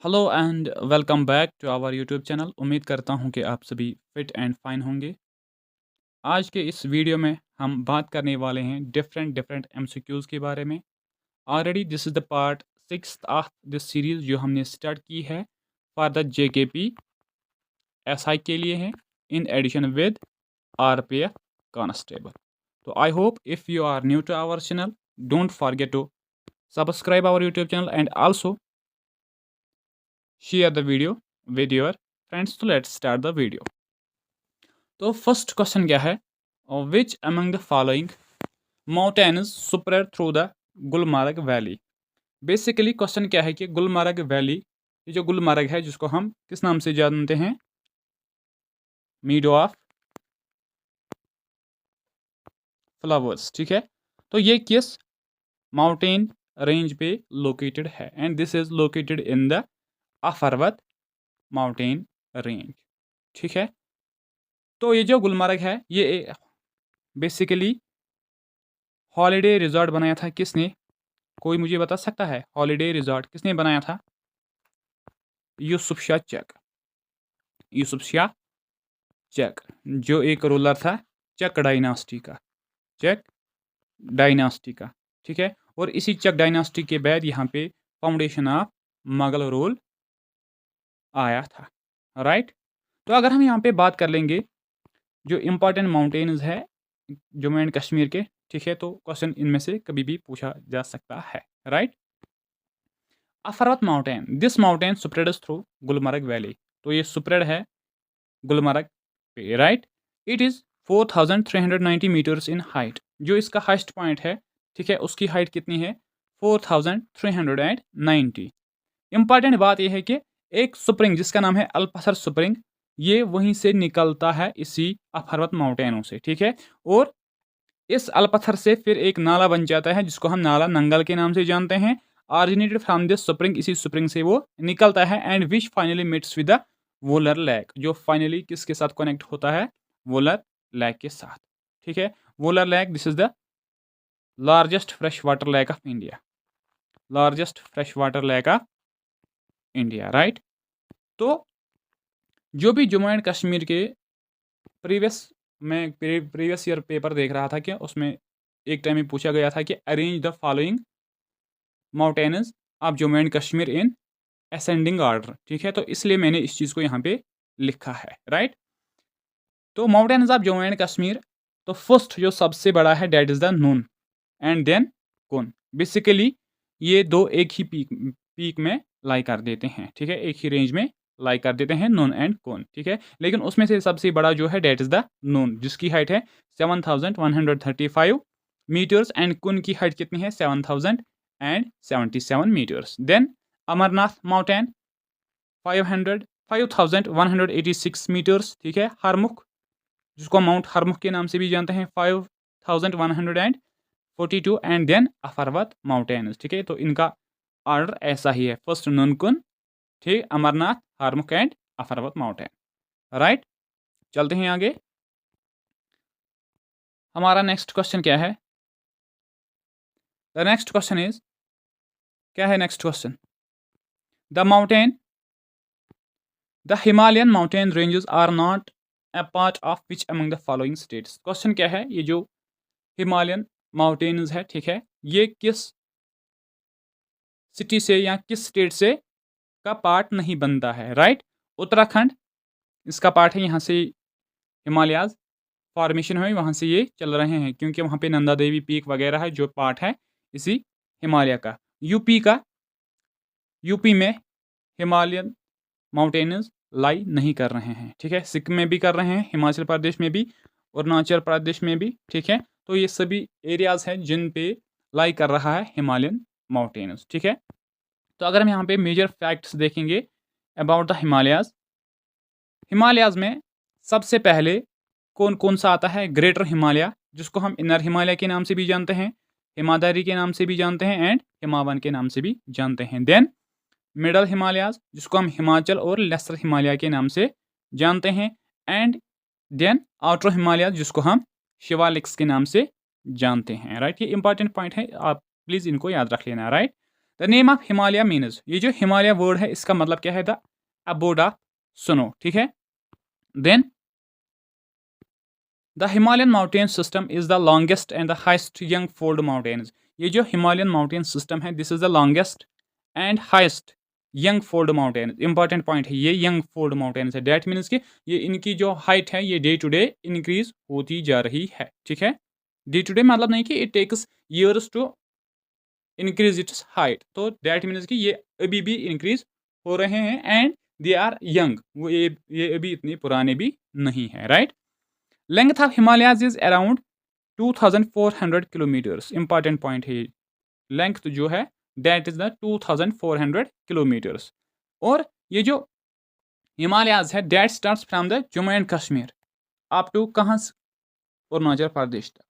Hello and welcome back to our YouTube channel. उम्मीद करता हूं कि आप सभी फिट एंड फाइन होंगे। आज के इस वीडियो में हम बात करने वाले हैं डिफरेंट डिफरेंट एमसीक्यूज़ के बारे में। Already this is the part 6 of this series जो हमने स्टार्ट की है फॉर द जेकेपी एसआई के लिए है, in addition with RPF constable. तो I hope if you are new to our channel, don't forget to subscribe our YouTube channel and also share the video with your friends. तो let's start the video. तो first question क्या है? विच among the following mountains spread through the Gulmarg valley? Basically question क्या है कि Gulmarg valley, ये जो गुलमार्ग है जिसको हम किस नाम से जानते हैं? मीडो ऑफ फ्लावर्स, ठीक है। तो ये किस माउंटेन रेंज पे लोकेटेड है? And this is located in the Apharwat mountain range, ठीक है। तो ये जो गुलमर्ग है ये बेसिकली हॉलीडे रिजॉर्ट बनाया था किसने? कोई मुझे बता सकता है हॉलीडे रिजॉर्ट किसने बनाया था? यूसुफ शाह चक। यूसुफ शाह चक जो एक रूलर था चक डायनास्टी का। चक डायनास्टी का, ठीक है। और इसी चक डायनास्टी के बाद यहाँ पे फाउंडेशन ऑफ मुगल रूल आया था, राइट। तो अगर हम यहाँ पे बात कर लेंगे जो इम्पोर्टेंट माउंटेन्स है जम्मू एंड कश्मीर के, ठीक है, तो क्वेश्चन इनमें से कभी भी पूछा जा सकता है, right. Apharwat mountain, this mountain spreads through Gulmarg valley. तो ये स्प्रेड है गुलमर्ग पे, right. It is 4390 meters in height. जो इसका हाइस्ट पॉइंट है, ठीक है, उसकी हाइट कितनी है? 4390। इंपॉर्टेंट बात यह है कि एक स्प्रिंग जिसका नाम है अल्पसर स्प्रिंग, ये वहीं से निकलता है इसी अफरवत माउंटेनों से, ठीक है। और इस अल्पत्थर से फिर एक नाला बन जाता है जिसको हम नाला नंगल के नाम से जानते हैं। ऑरिजिनेटेड फ्रॉम दिस स्प्रिंग, इसी स्प्रिंग से वो निकलता है and which finally meets with the volar lake, जो फाइनली किसके साथ कनेक्ट होता है? वोलर लेक के साथ, ठीक है। Volar lake, this is the largest fresh water lake of India. Largest fresh water lake of India, right. तो जो भी जम्मू एंड कश्मीर के प्रीवियस मैं प्रीवियस ईयर पेपर देख रहा था कि उसमें एक टाइम में पूछा गया था कि arrange the following mountains of Jammu and Kashmir in ascending order, ठीक है। तो इसलिए मैंने इस चीज़ को यहाँ पे लिखा है, राइट। तो mountains of Jammu and Kashmir, तो फर्स्ट जो सबसे बड़ा है that is the Nun and then Kun. Basically ये दो एक ही पीक में लाई कर देते हैं, ठीक है, एक ही रेंज में लाई कर देते हैं, नून एंड कौन, ठीक है। लेकिन उसमें से सबसे बड़ा जो है डेट इज़ द नून, जिसकी हाइट है 7135 मीटर्स एंड कुन की हाइट कितनी है? 7077 metres. Then Amarnath mountain 5186 metres, ठीक है। हरमुख, जिसको माउंट हरमुख के नाम से भी जानते हैं, 5142 एंड देन अफरवत माउंटेन्स, ठीक है। तो इनका ऑर्डर ऐसा ही है, फर्स्ट नूनकुन, ठीक, Amarnath, Harmukh and Apharwat mountain, right. चलते हैं आगे। हमारा नेक्स्ट क्वेश्चन क्या है? द नेक्स्ट क्वेश्चन इज, क्या है next question? The mountain, the Himalayan mountain ranges are not a part of which among the following states. Question क्या है? ये जो हिमालयन माउंटेन्स है, ठीक है, ये किस सिटी से या किस स्टेट से का पार्ट नहीं बनता है, राइट। उत्तराखंड इसका पार्ट है, यहाँ से हिमालयाज फॉर्मेशन हुई, वहाँ से ये चल रहे हैं क्योंकि वहाँ पे नंदा देवी पीक वगैरह है जो पार्ट है इसी हिमालय का। यूपी का, यूपी में हिमालयन माउंटेन्स लाई नहीं कर रहे हैं, ठीक है। सिक्किम में भी कर रहे हैं, हिमाचल प्रदेश में भी, अरुणाचल प्रदेश में भी, ठीक है। तो ये सभी एरियाज हैं जिन पे लाई कर रहा है हिमालयन माउंटेन्स, ठीक है। तो अगर हम यहाँ पे मेजर फैक्ट्स देखेंगे अबाउट द हिमालयाज, हिमालयाज में सबसे पहले कौन कौन सा आता है? ग्रेटर हिमालय, जिसको हम इनर हिमालय के नाम से भी जानते हैं, हिमाद्री के नाम से भी जानते हैं एंड हिमावन के नाम से भी जानते हैं। देन मिडल हिमालयाज, जिसको हम हिमाचल और लेसर हिमालय के नाम से जानते हैं, एंड देन आउटर हिमालयाज, जिसको हम शिवालिक्स के नाम से जानते हैं, राइट। ये इंपॉर्टेंट पॉइंट है, आप प्लीज़ इनको याद रख लेना, right. The name of Himalaya means, ये जो हिमालय वर्ड है इसका मतलब क्या है? द अबोर्ड ऑफ स्नो, ठीक है। Then the Himalayan mountain system is the longest and the highest young fold mountains. ये जो हिमालयन माउंटेन सिस्टम है, this is the longest and highest young fold mountain. Important point है, ये यंग फोल्ड माउंटेन्स है। That means कि ये इनकी जो हाइट है ये डे टू डे इंक्रीज होती जा रही है, ठीक है। डे टू डे मतलब नहीं कि it takes years to increase its height, तो डेट मीन्स कि ये अभी भी इंक्रीज हो रहे हैं एंड दे आर यंग, वो ये अभी इतने पुराने भी नहीं है, right. Length of Himalayas is around 2400 kilometres. Important point है, लेंथ जो है दैट इज द 2400 किलोमीटर्स। और ये जो हिमालयाज है that starts from the Jammu and Kashmir up to कहाँ से? अरुणाचल प्रदेश तक।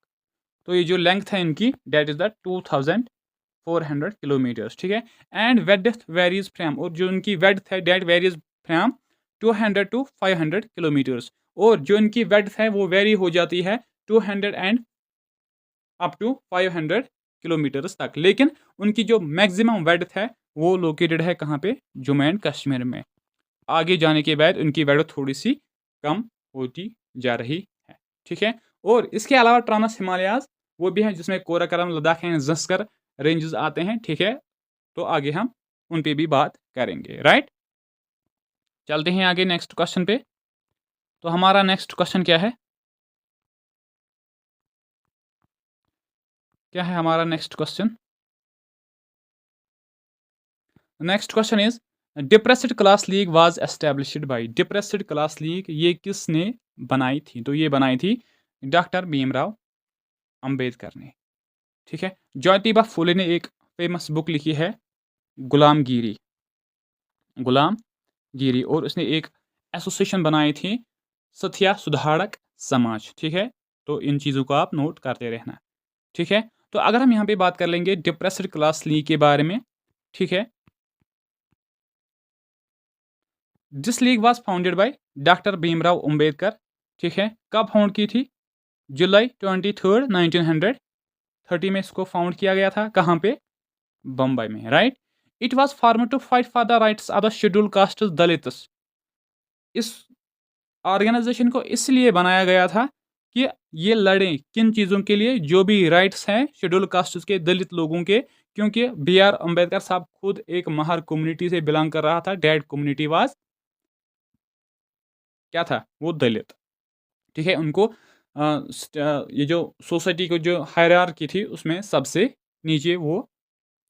तो ये जो लेंथ है इनकी दैट इज द 2400 किलोमीटर्स, ठीक है। एंड वेडथ वेरीज फ्रॉम, और जो इनकी वेडथ है that varies from 200 to 500 kilometres. और जो इनकी वेडथ है वो वेरी हो जाती है 200 एंड अप टू 500 किलोमीटर्स तक। लेकिन उनकी जो मैक्सिमम वेडथ है वो लोकेटेड है कहाँ पे? जम्मू एंड कश्मीर में। आगे जाने के बाद उनकी वेडथ थोड़ी सी कम होती जा रही है, ठीक है। और इसके अलावा ट्रांस हिमालयाज वो भी हैं जिसमें कोराकरम, लद्दाख एंड ज़स्कर रेंजेस आते हैं, ठीक है। तो आगे हम उन पे भी बात करेंगे, राइट। चलते हैं आगे नेक्स्ट क्वेश्चन पे। तो हमारा नेक्स्ट क्वेश्चन क्या है? क्या है हमारा next question? Next question is depressed class league was established by. Depressed class league ये किसने बनाई थी? तो ये बनाई थी डॉक्टर भीमराव अंबेडकर ने, ठीक है। ज्योतिबा फुले ने एक फेमस बुक लिखी है गुलामगिरी, गुलामगिरी, और उसने एक एसोसिएशन बनाई थी सत्या सुधारक समाज, ठीक है। तो इन चीज़ों को आप नोट करते रहना, ठीक है। तो अगर हम यहाँ पे बात कर लेंगे डिप्रेस्ड क्लास लीग के बारे में, ठीक है। This league was founded by doctor Bhimrao Ambedkar, ठीक है। कब फाउंड की थी? जुलाई 23 1930 में इसको फाउंड किया गया था। कहाँ पे? बम्बई में, right. It was formed to fight for the rights of the schedule caste Dalits. इस ऑर्गेनाइजेशन को इसलिए बनाया गया था कि ये लड़ें किन चीज़ों के लिए? जो भी राइट्स हैं शेड्यूल कास्ट के, दलित लोगों के। क्योंकि बी आर अम्बेडकर साहब खुद एक महार कम्युनिटी से बिलोंग कर रहा था। डैट कम्युनिटी वाज क्या था? वो दलित, ठीक है। उनको ये जो सोसाइटी को जो हायरार्की थी उसमें सबसे नीचे वो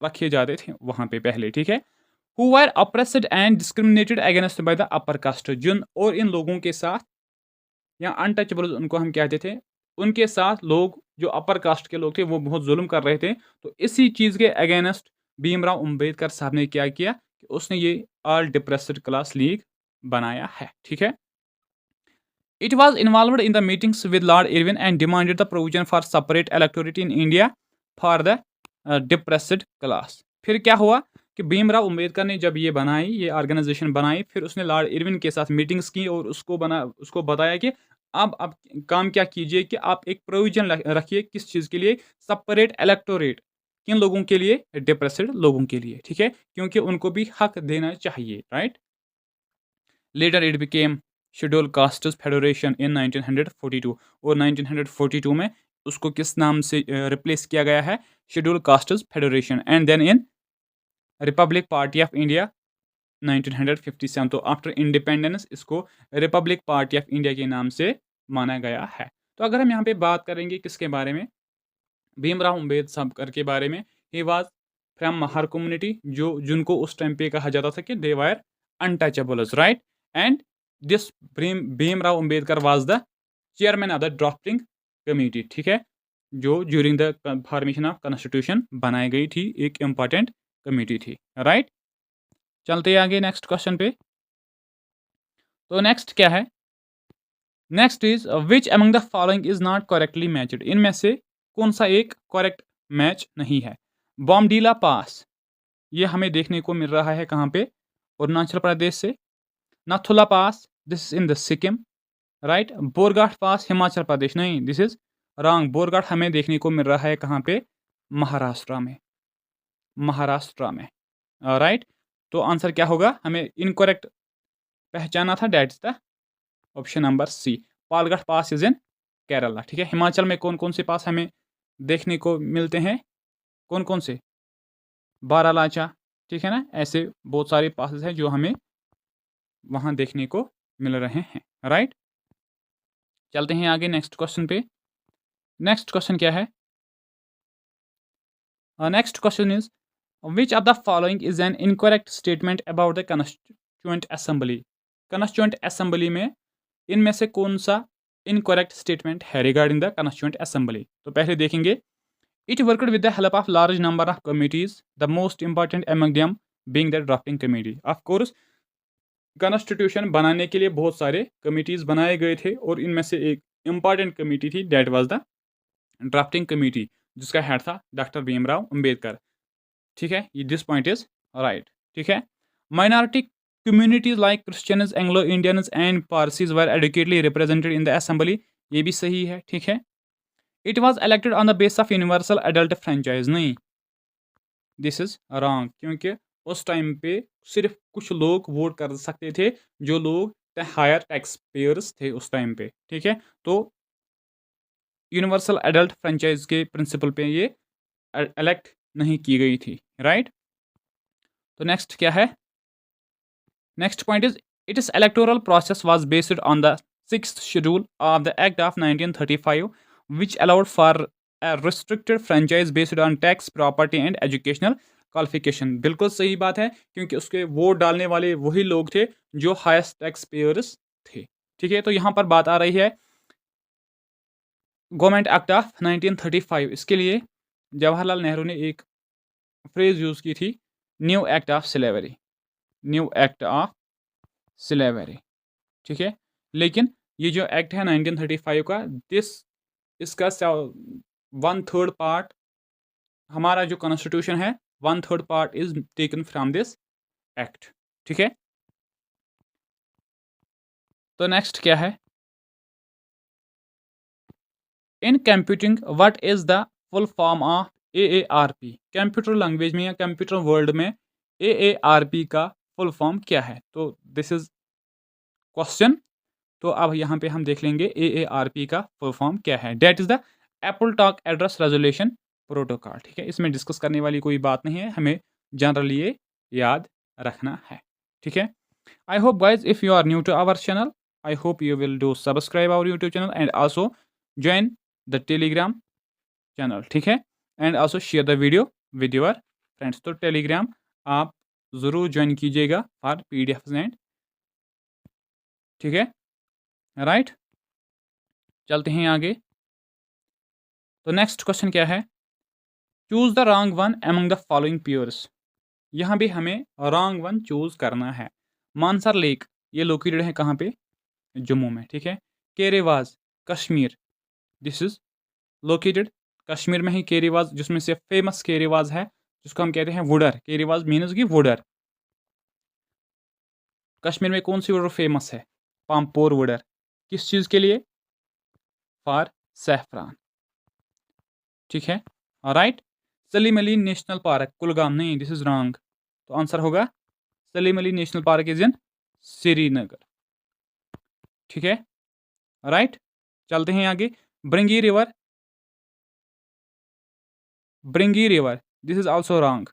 रखे जाते थे वहाँ पे पहले, ठीक है। Who were oppressed and discriminated against by the upper caste. जिन और इन लोगों के साथ, या अनटचेबल उनको हम कहते थे, उनके साथ लोग जो अपर कास्ट के लोग थे वो बहुत जुल्म कर रहे थे। तो इसी चीज़ के अगेंस्ट भीमराव अंबेडकर साहब ने क्या किया कि उसने ये ऑल डिप्रेस्ड क्लास लीग बनाया है, ठीक है। It was involved in the meetings with Lord Irwin and demanded the provision for separate electorate in India for the depressed class. फिर क्या हुआ कि भीमराव अंबेडकर ने जब ये बनाई, ये ऑर्गेनाइजेशन बनाई, फिर उसने लॉर्ड इरविन के साथ मीटिंग्स की और उसको बताया कि अब काम क्या कीजिए कि आप एक प्रोविजन रखिए किस चीज़ के लिए? Separate electorate. किन लोगों के लिए? डिप्रेस्ड लोगों के लिए, ठीक है। क्योंकि उनको भी हक देना चाहिए, right. Later it became schedule castes federation in 1942, और 1942 में उसको किस नाम से रिप्लेस किया गया है? Schedule castes Federation. And then in Republic Party of India 1957। तो आफ्टर इंडिपेंडेंस इसको रिपब्लिक पार्टी ऑफ इंडिया के नाम से माना गया है। तो अगर हम यहाँ पे बात करेंगे किसके बारे में? भीमराव अंबेडकर के बारे में। He was from Mahar community, जो जिनको उस टाइम पे कहा जाता था कि they were untouchables, right. And this Bhimrao Ambedkar was the chairman of the drafting committee, ठीक है, जो during the formation of constitution बनाई गई थी, एक इंपॉर्टेंट कमेटी थी, राइट। चलते आगे नेक्स्ट क्वेश्चन पे। तो नेक्स्ट क्या है? Next is which among the following is not correctly matched. इनमें से कौन सा एक करेक्ट मैच नहीं है? बॉमडीला पास, ये हमें देखने को मिल रहा है कहाँ पे? अरुणाचल प्रदेश से। Nathula pass, this is in the Sikkim, right. Borghat pass Himachal Pradesh, नहीं, दिस इज रॉन्ग। बोरघाट हमें देखने को मिल रहा है कहाँ पे? महाराष्ट्र में, महाराष्ट्र में, राइट। तो आंसर क्या होगा, हमें इनकरेक्ट पहचाना था, that's the option number C, Palghat pass is in Kerala. ठीक है, हिमाचल में कौन कौन से पास हमें देखने को मिलते हैं, कौन कौन से, बारालाचा, ठीक है ना, ऐसे बहुत सारे पासेस हैं जो हमें वहाँ देखने को मिल रहे हैं। राइट, चलते हैं आगे नेक्स्ट क्वेश्चन पे। नेक्स्ट क्वेश्चन क्या है, next question is which of the following is an incorrect statement about the constituent assembly. Constituent assembly में इनमें से कौन सा इनकरेक्ट स्टेटमेंट है रिगार्डिंग द कॉन्स्टिट्यूएंट असेंबली। तो पहले देखेंगे, it worked with the help of large number of committees, the most important among them being the drafting committee. Of course constitution बनाने के लिए बहुत सारे कमिटीज बनाए गए थे और इनमें से एक इंपॉर्टेंट कमेटी थी, that was the drafting committee, जिसका हेड था डॉक्टर भीमराव अंबेडकर। ठीक है, ये दिस पॉइंट इज राइट। ठीक है, minority communities like Christians, Anglo-Indians and Parsis were adequately represented in the assembly, ये भी सही है। ठीक है, it was elected on the basis of universal adult franchise, नहीं, दिस इज रॉन्ग, क्योंकि उस टाइम पे सिर्फ कुछ लोग वोट कर सकते थे, जो लोग हायर टैक्स पेयर्स थे उस टाइम पे। ठीक है, तो यूनिवर्सल एडल्ट फ्रेंचाइज के प्रिंसिपल पे ये इलेक्ट नहीं की गई थी। राइट, तो नेक्स्ट क्या है, next point is it is electoral process was based on the 6th schedule of the act of 1935 which allowed for a restricted franchise based on tax, property and educational qualification। बिल्कुल सही बात है, क्योंकि उसके vote डालने वाले वही लोग थे जो हाईएस्ट टैक्स पेयर्स थे। ठीक है, तो यहाँ पर बात आ रही है गवर्नमेंट एक्ट ऑफ 1935, इसके लिए जवाहरलाल नेहरू ने एक फ्रेज यूज़ की थी, new act of slavery, new act of slavery. ठीक है, लेकिन ये जो एक्ट है 1935 का, इसका 1/3 पार्ट, हमारा जो कॉन्स्टिट्यूशन है 1/3 part is taken from this act. ठीक है, तो नेक्स्ट क्या है, in computing what is the full form of AARP। Computer language में या कंप्यूटर वर्ल्ड में AARP का फुल फॉर्म क्या है। तो दिस इज क्वेश्चन, तो अब यहाँ पे हम देख लेंगे AARP का फुल फॉर्म क्या है। That is the AppleTalk address resolution protocol. ठीक है, इसमें डिस्कस करने वाली कोई बात नहीं है, हमें जनरली ये याद रखना है। ठीक है, I hope guys if you are new to our channel, I hope you will do subscribe our YouTube channel and also join the Telegram channel. ठीक है, and also share the video with your friends. तो Telegram आप ज़रूर join कीजिएगा for PDF and, ठीक है, right. चलते हैं आगे, तो नेक्स्ट क्वेश्चन क्या है, choose the wrong one among the following pairs. यहाँ भी हमें रॉन्ग वन चूज करना है। मानसर लेक ये लोकेटेड है कहाँ पे, जम्मू में। ठीक है, Karewas Kashmir, this is located Kashmir में ही, केरेवाज जिसमें से फेमस केरेवाज है जिसको हम कहते हैं वुडर, केरेवाज मीन्स की वुडर। कश्मीर में कौन सी वुडर फेमस है, पामपोर वुडर, किस चीज़ के लिए, फॉर सैफरान। ठीक है, right. Salim Ali national park Kulgam, नहीं, दिस इज रॉन्ग, तो आंसर होगा Salim Ali national park is in Srinagar. ठीक है, राइट। चलते हैं आगे, Bringi river, Bringi river this is also wrong.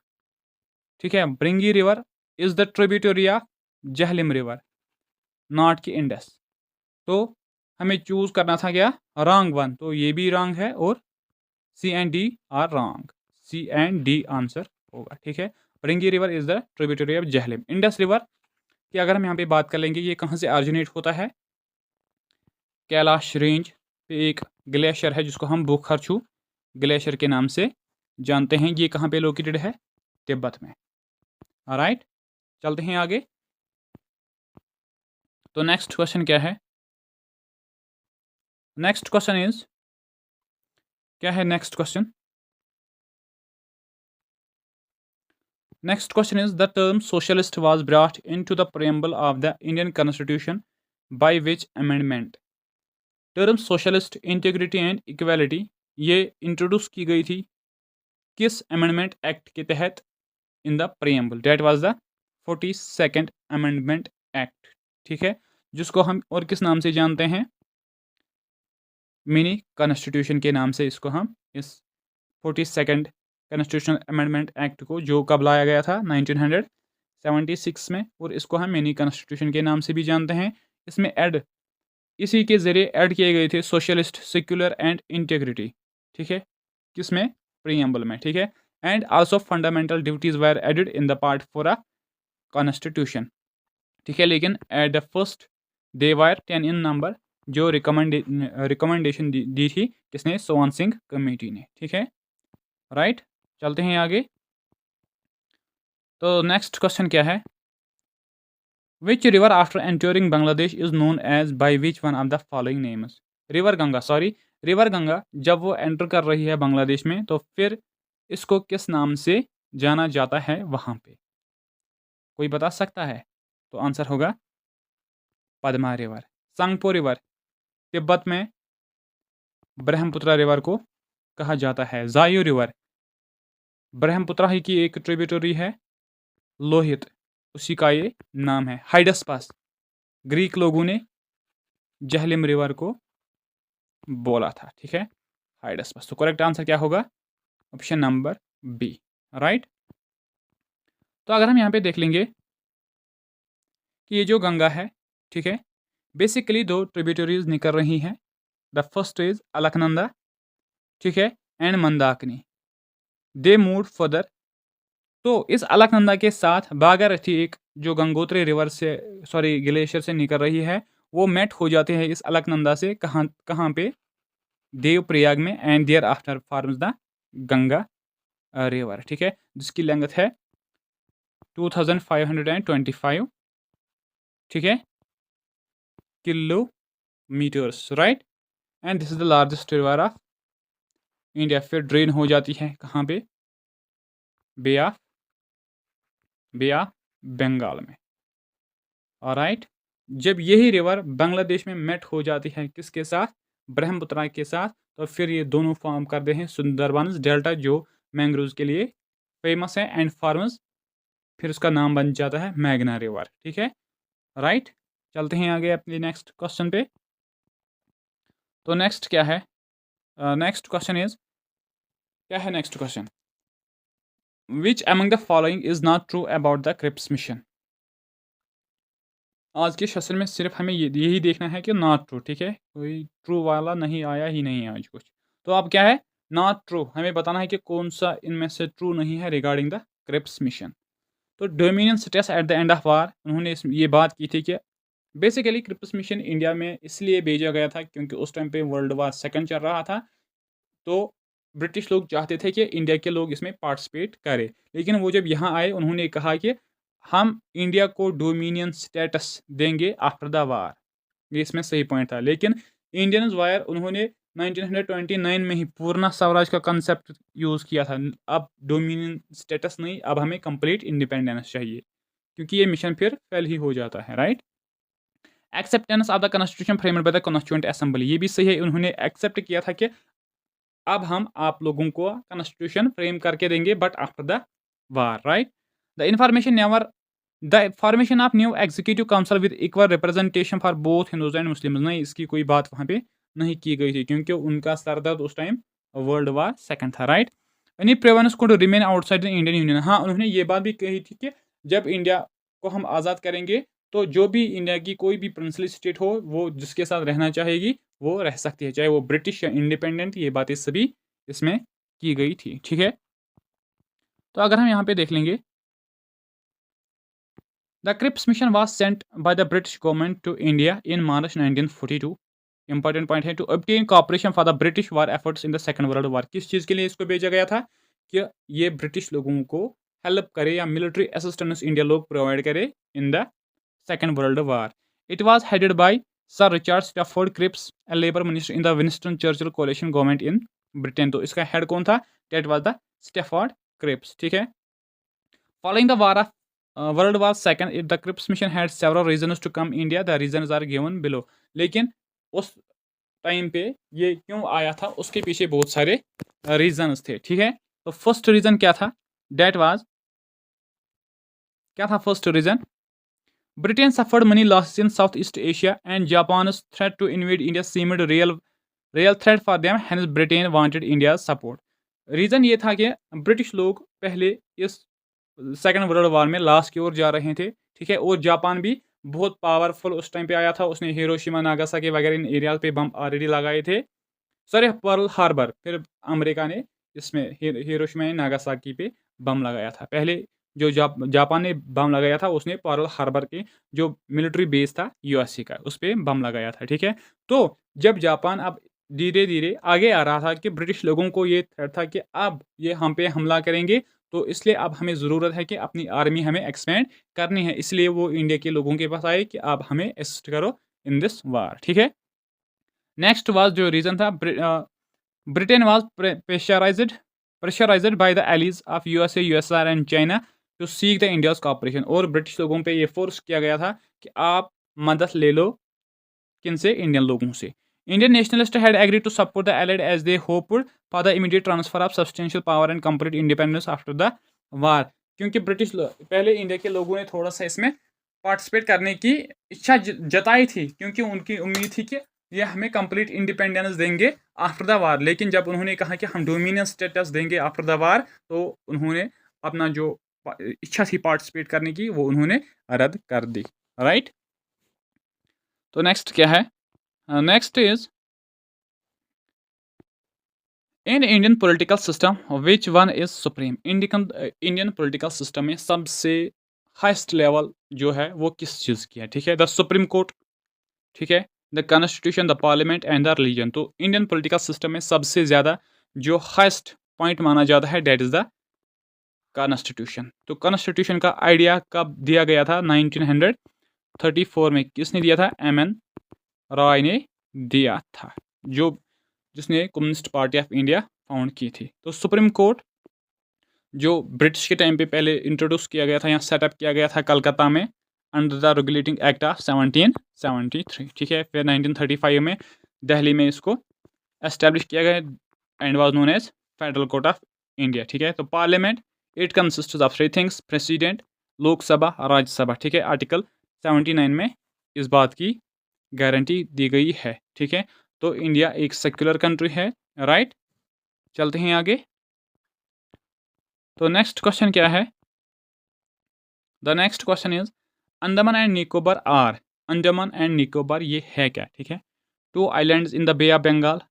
ठीक है, Bringi river is the tributary of Jhelum river, not की इंडस। तो हमें चूज करना था क्या, रॉन्ग वन, तो ये भी रॉन्ग है और C and D are wrong, C and D answer होगा। ठीक है, Bringi river is the tributary of Jhelum. Indus river की अगर हम यहाँ पे बात कर लेंगे, ये कहाँ से ऑरिजिनेट होता है, कैलाश रेंज पे एक ग्लेशियर है जिसको हम बुखरछू ग्लेशियर के नाम से जानते हैं, ये कहाँ पे लोकेटेड है, तिब्बत में। राइट, चलते हैं आगे, तो नेक्स्ट क्वेश्चन क्या है, नेक्स्ट क्वेश्चन इज क्या है, next question, next question is the term socialist was brought into the preamble of the Indian constitution by which amendment. Term socialist, integrity and equality ये introduce की गई थी किस amendment act के तहत, in the preamble, that was the 42nd amendment act, ठीक है, जिसको हम और किस नाम से जानते हैं, मिनी कॉन्स्टिट्यूशन के नाम से इसको हम इस 42nd कॉन्स्टिट्यूशनल अमेंडमेंट एक्ट को, जो कब लाया गया था 1976 में, और इसको हम मिनी कॉन्स्टिट्यूशन के नाम से भी जानते हैं। इसमें इसी के ज़रिए ऐड किए गए थे सोशलिस्ट, सेक्युलर एंड इंटेग्रिटी, ठीक है, किसमें, प्रीएम्बल में, ठीक है, and also fundamental duties were added in the part for a constitution, ठीक है, लेकिन at the first they were 10 in number, जो रिकमेंडेशन दी थी किसने, सोवन सिंह कमेटी ने, ठीक है, राइट। चलते हैं आगे। तो नेक्स्ट क्वेश्चन क्या है, which river after entering Bangladesh is known as by which one of the following names, river Ganga जब वो एंटर कर रही है बांग्लादेश में, तो फिर इसको किस नाम से जाना जाता है वहाँ पे, कोई बता सकता है? तो आंसर होगा पद्मा रिवर। सांगपो रिवर तिब्बत में ब्रह्मपुत्र रिवर को कहा जाता है। जायू रिवर ब्रह्मपुत्र ही की एक ट्रिब्यूटरी है, लोहित उसी का ये नाम है। हाइडस्पास ग्रीक लोगों ने जहलिम रिवर को बोला था, ठीक है, हाइडस्पास। तो करेक्ट आंसर क्या होगा, ऑप्शन नंबर बी, राइट। तो अगर हम यहाँ पे देख लेंगे कि ये जो गंगा है, ठीक है, बेसिकली दो ट्रिब्यूटरीज निकल रही हैं। द फर्स्ट इज अलकनंदा, ठीक है, and Mandakini, they move further. तो इस अलकनंदा के साथ भागीरथी एक जो गंगोत्री रिवर से, सॉरी ग्लेशियर से निकल रही है, वो मेट हो जाते हैं इस अलकनंदा से, कहाँ पे, देवप्रयाग में, and thereafter forms the Ganga river, ठीक है, जिसकी लेंथ है 2525, ठीक है, kilometres, right, and this is the largest river of India. फिर ड्रेन हो जाती है कहाँ पे, बे ऑफ बंगाल में, ऑलराइट। जब यही रिवर बांग्लादेश में मेट हो जाती है किसके साथ, ब्रह्मपुत्र के साथ, तो फिर ये दोनों फॉर्म करते हैं सुंदरबंस डेल्टा, जो मैंग्रोव्स के लिए फेमस है, एंड फार्मर्स, फिर उसका नाम बन जाता है मैग्ना रिवर, ठीक है, राइट। चलते हैं आगे अपने नेक्स्ट क्वेश्चन पे। तो नेक्स्ट क्या है, नेक्स्ट क्वेश्चन इज, क्या है next question, which among the following is not true about the Cripps mission. आज के सेशन में सिर्फ हमें यही देखना है कि नॉट ट्रू, ठीक है, कोई ट्रू वाला नहीं आया ही नहीं आज कुछ। तो अब क्या है, नॉट ट्रू, हमें बताना है कि कौन सा इनमें से ट्रू नहीं है रिगार्डिंग द क्रिप्स मिशन। तो dominion states at the end of war, उन्होंने ये बात की थी कि बेसिकली क्रिप्स मिशन इंडिया में इसलिए भेजा गया था क्योंकि उस टाइम पे वर्ल्ड वार सेकंड चल रहा था, तो ब्रिटिश लोग चाहते थे कि इंडिया के लोग इसमें पार्टिसिपेट करें। लेकिन वो जब यहाँ आए, उन्होंने कहा कि हम इंडिया को डोमिनियन स्टेटस देंगे आफ्टर द वार, ये इसमें सही पॉइंट था। लेकिन इंडियंस वायर उन्होंने 1929 में ही पूर्ण स्वराज का कंसेप्ट यूज़ किया था। अब डोमिनियन स्टेटस नहीं, अब हमें कंप्लीट इंडिपेंडेंस चाहिए, क्योंकि ये मिशन फिर फेल ही हो जाता है, right. Acceptance of the constitution framed by the constituent assembly, ये भी सही है, उन्होंने एक्सेप्ट किया था कि अब हम आप लोगों को कॉन्स्टिट्यूशन फ्रेम करके देंगे, but after the war, right. The formation of new executive council with equal representation for both Hindus and Muslims, नहीं, इसकी कोई बात वहाँ पे नहीं की गई थी, क्योंकि उनका सरदर्द उस टाइम वर्ल्ड वार सेकंड था, राइट। एनी प्रेवेंस को remain outside the Indian union, हाँ, उन्होंने ये बात भी कही थी कि जब इंडिया को हम आज़ाद करेंगे, तो जो भी इंडिया की कोई भी प्रिंसली स्टेट हो, वो जिसके साथ रहना चाहेगी वो रह सकती है, चाहे वो ब्रिटिश या इंडिपेंडेंट, ये बातें सभी इसमें की गई थी, ठीक है। तो अगर हम यहाँ पे देख लेंगे, the Cripps mission was sent by the British government to India in March 1942, important point है, to obtain cooperation for the British war efforts in the second world war. किस चीज़ के लिए इसको भेजा गया था, कि ये ब्रिटिश लोगों को हेल्प करे या मिलिट्री असिस्टेंस इंडिया लोग प्रोवाइड करे in the second world War. It was headed by sir Richard Stafford Cripps, a Labour minister in the Winston Churchill coalition government in Britain. तो इसका हेड कौन था, that was the Stafford Cripps, ठीक है। Following the war of World War second, the Cripps mission had several reasons to come India, the reasons are given below. लेकिन उस time पे ये क्यों आया था, उसके पीछे बहुत सारे रीजंस थे, ठीक है। तो फर्स्ट रीजन क्या था, डेट वाज क्या था first reason? Britain suffered many losses in south east Asia and Japan's threat to invade India seemed real threat for them, hence Britain wanted India's support. Reason ये था कि British लोग पहले इस सेकेंड वर्ल्ड वॉर में last की ओर जा रहे थे, ठीक है, और जापान भी बहुत पावरफुल उस टाइम पे आया था। उसने हिरोशिमा नागासाकी वगैरह इन एरियाज पे बम ऑलरेडी लगाए थे। सॉरी, पर्ल हार्बर, फिर अमेरिका ने इसमें हिरोशिमा नागासाकी पे बम लगाया था। पहले जो जापान ने बम लगाया था, उसने पर्ल हार्बर के जो मिलिट्री बेस था यूएसए का, उस पर बम लगाया था, ठीक है। तो जब जापान अब धीरे धीरे आगे आ रहा था कि ब्रिटिश लोगों को ये थ्रेट था कि अब ये हम पे हमला करेंगे, तो इसलिए अब हमें ज़रूरत है कि अपनी आर्मी हमें एक्सपेंड करनी है। इसलिए वो इंडिया के लोगों के पास आए कि आप हमें असिस्ट करो इन दिस वार, ठीक है। नेक्स्ट वाज जो रीज़न था, Britain was pressurised by the allies of USA, USR and China to seek the India's cooperation. और ब्रिटिश लोगों पे ये फोर्स किया गया था कि आप मदद ले लो, किन से? इंडियन लोगों से। Indian nationalist had agree to support the allied as they hoped for the immediate transfer of substantial power and complete independence after the war. क्योंकि पहले इंडिया के लोगों ने थोड़ा सा इसमें पार्टिसिपेट करने की इच्छा जताई थी, क्योंकि उनकी उम्मीद थी कि ये हमें कंप्लीट इंडिपेंडेंस देंगे आफ्टर द वार। लेकिन जब उन्होंने कहा कि हम डोमिनियन स्टेटस देंगे आफ्टर द वार, तो उन्होंने अपना जो इच्छा थी पार्टिसिपेट करने की, वो उन्होंने रद्द कर दी, राइट। तो नेक्स्ट क्या है? Next is in Indian political system which one is supreme. Indian political system में सबसे हाइस्ट लेवल जो है वो किस चीज़ की है, ठीक है? द सुप्रीम कोर्ट, ठीक है, the constitution, the parliament and the religion. तो इंडियन पॉलिटिकल सिस्टम में सबसे ज़्यादा जो हाइस्ट पॉइंट माना जाता है, डेट इज़ द कॉन्स्टिट्यूशन। तो कॉन्स्टिट्यूशन का आइडिया कब दिया गया था? 1934 में। किसने दिया था? एम.एन. रॉय ने दिया था, जिसने communist party of India found की थी। तो सुप्रीम कोर्ट जो ब्रिटिश के टाइम पे पहले इंट्रोड्यूस किया गया था, यहाँ सेटअप किया गया था कलकत्ता में under the regulating act of 1773, ठीक है। फिर 1935 में दिल्ली में इसको एस्टेब्लिश किया गया and was known as Federal Court of India, ठीक है। तो parliament, it consist of three things, president, Lok Sabha, Rajya Sabha, ठीक है। आर्टिकल 79 में इस बात की गारंटी दी गई है, ठीक है। तो इंडिया एक सेक्युलर कंट्री है, राइट। चलते हैं आगे। तो नेक्स्ट क्वेश्चन क्या है? The next question is Andaman and Nicobar are. Andaman and Nicobar ये है क्या, ठीक है? Two islands in the Bay of Bengal.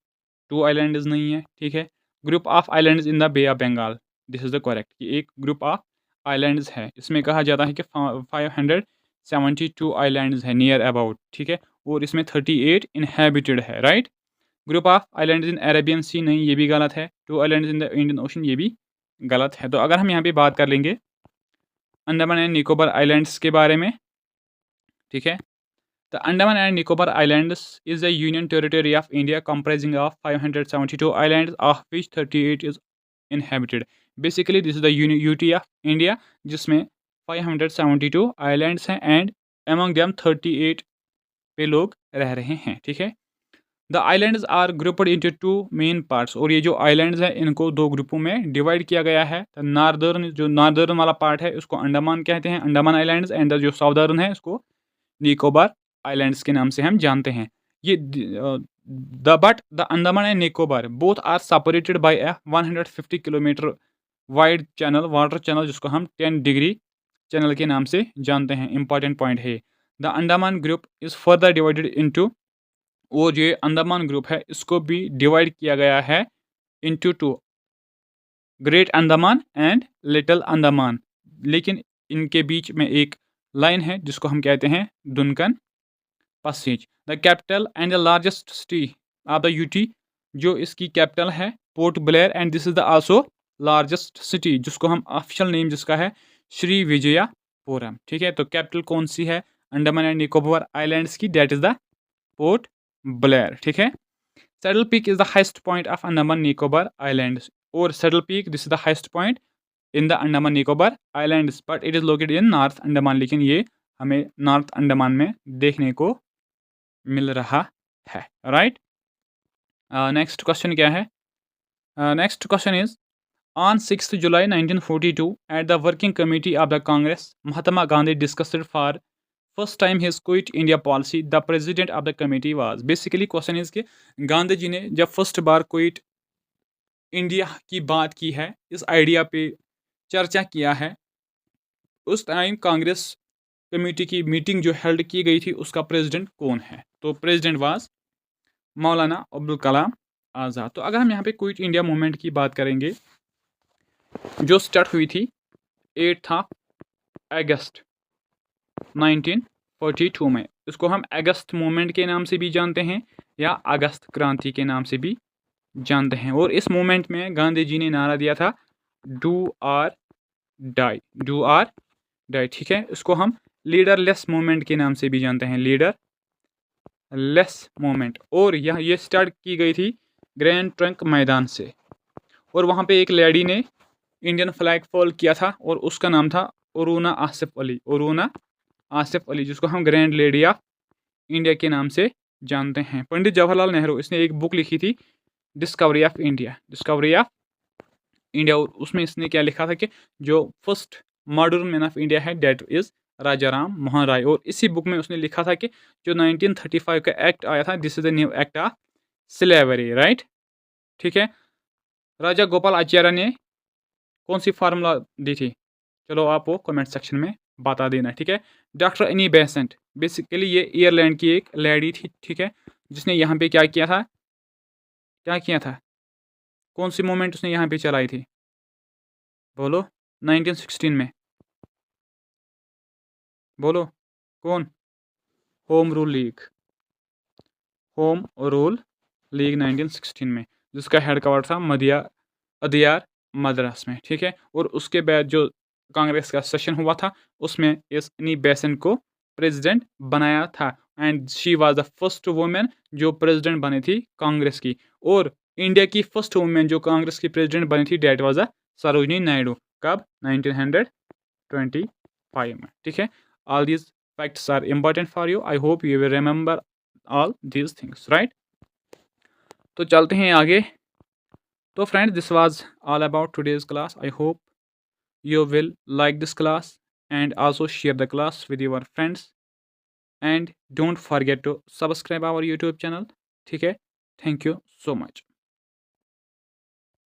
Two islands नहीं है, ठीक है। Group of islands in the Bay of Bengal, this is the correct, कि एक ग्रुप ऑफ आइलैंड्स है। इसमें कहा जाता है कि 572 आइलैंड्स है नियर अबाउट, ठीक है। और इसमें 38 इनहेबिटेड है, right. Group of islands in Arabian sea, नहीं, ये भी गलत है। Two islands in the Indian ocean, ये भी गलत है। तो अगर हम यहाँ पे बात कर लेंगे अंडमान एंड निकोबार आइलैंड्स के बारे में, ठीक है। The Andaman and Nicobar islands is a union territory of India comprising of 572 islands, of which 38 is inhabited. Basically, this is the UT of India, जिसमें 572 islands हैं and among them 38 पे लोग रह रहे हैं, ठीक है। The islands are grouped into two main parts. और ये जो आइलैंड्स हैं इनको दो ग्रुपों में डिवाइड किया गया है। नॉर्दर्न, जो नॉर्दर्न वाला पार्ट है उसको अंडमान कहते हैं, अंडमान आइलैंड्स, एंड जो साउदर्न है उसको निकोबार आइलैंड्स के नाम से हम जानते हैं। ये the Andaman and Nicobar both are separated by a 150 kilometre wide channel, water channel, जिसको हम 10 डिग्री चैनल के नाम से जानते हैं। इंपॉर्टेंट पॉइंट है। The Andaman group is further divided into, वो जो अंडमान ग्रुप है इसको भी डिवाइड किया गया है into two, great Andaman and little Andaman. लेकिन इनके बीच में एक लाइन है जिसको हम कहते हैं Duncan passage. The capital and the largest city of the UT, जो इसकी कैपिटल है Port Blair, and this is the also largest city, जिसको हम ऑफिशियल नेम जिसका है श्री विजयपुरम, ठीक है। तो कैपिटल कौन सी है अंडमान एंड निकोबार आइलैंड्स की? That is the Port Blair, ठीक है। Saddle Peak is the highest point of Andaman Nicobar islands. और Saddle Peak, this is the highest point in the Andaman Nicobar islands, but it is located in north Andaman. लेकिन ये हमें north Andaman में देखने को मिल रहा है, राइट। नेक्स्ट क्वेश्चन क्या है? Next question is On 6th July 1942, at the Working Committee of the Congress, Mahatma Gandhi discussed for first time his Quit India policy. The president of the committee was basically question is कि गांधी जी ने जब first बार quit India की बात की है, इस idea पे चर्चा किया है, उस टाइम कांग्रेस कमेटी की मीटिंग जो हेल्ड की गई थी उसका प्रेसिडेंट कौन है? तो प्रेसिडेंट वाज मौलाना अब्दुल कलाम आज़ाद। तो अगर हम यहाँ पे क्विट इंडिया मूवमेंट की बात करेंगे जो स्टार्ट हुई थी 8 अगस्त 1942 में, इसको हम अगस्त मूवमेंट के नाम से भी जानते हैं या अगस्त क्रांति के नाम से भी जानते हैं। और इस मूवमेंट में गांधी जी ने नारा दिया था do or die, do or die, ठीक है। इसको हम लीडरलेस मूवमेंट के नाम से भी जानते हैं, लीडर लेस मूवमेंट। और यह ये स्टार्ट की गई थी ग्रैंड ट्रंक मैदान से, और वहाँ पे एक लेडी ने इंडियन फ्लैग फॉल किया था और उसका नाम था अरुणा आसिफ अली, अरुणा आसिफ अली, जिसको हम ग्रैंड लेडी ऑफ इंडिया के नाम से जानते हैं। पंडित जवाहरलाल नेहरू, इसने एक बुक लिखी थी discovery of India, discovery of India, और उसमें इसने क्या लिखा था कि जो first modern man of India है डेट इज़ राजा राम मोहन राय। और इसी बुक में उसने लिखा था कि जो 1935 का एक्ट आया था, this is the new act of slavery, right, ठीक है। राजा गोपाल आचार्य ने कौन सी फार्मूला दी थी? चलो आप वो कमेंट सेक्शन में बता देना, ठीक है। डॉक्टर एनी बेसेंट, बेसिकली ये आयरलैंड की एक लेडी थी, ठीक है, जिसने यहाँ पे क्या किया था, क्या किया था, कौन सी मूवमेंट उसने यहाँ पे चलाई थी? बोलो। 1916 में, बोलो कौन? Home rule league, home rule league 1916 में, जिसका हेड क्वार्टर था अदियार मद्रास में, ठीक है। और उसके बाद जो कांग्रेस का सेशन हुआ था उसमें इस एनी बेसेंट को प्रेसिडेंट बनाया था, and she was the first women जो प्रेसिडेंट बनी थी कांग्रेस की। और इंडिया की फर्स्ट वुमेन जो कांग्रेस की प्रेसिडेंट बनी थी डेट वाज सरोजिनी नायडू। कब? 1925 में, ठीक है। All these facts are important for you, I hope you will remember all these things, right. तो चलते हैं आगे। तो friends, this was all about today's class. I hope you will like this class and also share the class with your friends, and don't forget to subscribe our YouTube channel, ठीक है। Thank you so much.